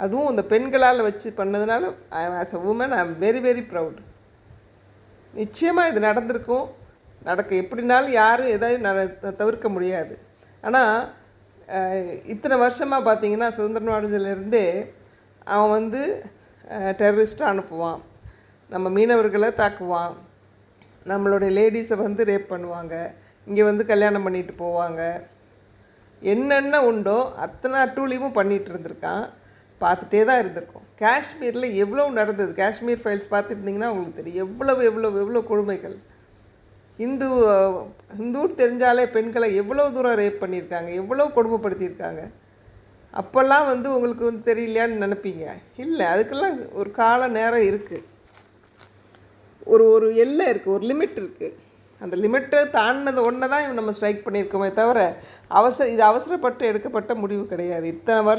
அதுவும் இந்த பெண்களால் வச்சு பண்ணதுனால as a woman I am very very proud. நிச்சயமாக இது நடந்திருக்கும், எப்படினாலும் யாரும் எதாவது தவிர்க்க முடியாது. ஆனால் இத்தனை வருஷமாக பார்த்தீங்கன்னா சுதந்திரம் அடைஞ்சதுலேருந்தே அவன் வந்து டெரரிஸ்ட்டாக அனுப்புவான், நம்ம மீனவர்களை தாக்குவான், நம்மளுடைய லேடிஸை வந்து ரேப் பண்ணுவாங்க, இங்கே வந்து கல்யாணம் பண்ணிட்டு போவாங்க, என்னென்ன உண்டோ அத்தனை அட்டூழியமும் பண்ணிகிட்டு இருந்திருக்கான். பார்த்துட்டே தான் இருந்திருக்கோம். காஷ்மீரில் எவ்வளோ நடந்தது, காஷ்மீர் ஃபைல்ஸ் பார்த்துருந்திங்கன்னா உங்களுக்கு தெரியும் எவ்வளோ கொடுமைகள். ஹிந்துன்னு தெரிஞ்சாலே பெண்களை எவ்வளோ தூரம் ரேப் பண்ணியிருக்காங்க, எவ்வளோ கொடுமைப்படுத்தியிருக்காங்க. அப்போல்லாம் வந்து உங்களுக்கு வந்து தெரியலையான்னு நினைப்பீங்க. இல்லை, அதுக்கெல்லாம் ஒரு கால நேரம் இருக்குது, ஒரு எல்லை இருக்குது, ஒரு லிமிட் இருக்குது. அந்த லிமிட்டை தாண்டினது ஒன்று தான் நம்ம ஸ்ட்ரைக் பண்ணியிருக்கோமே தவிர இது அவசரப்பட்டு எடுக்கப்பட்ட முடிவு கிடையாது. இத்தனை வருஷம்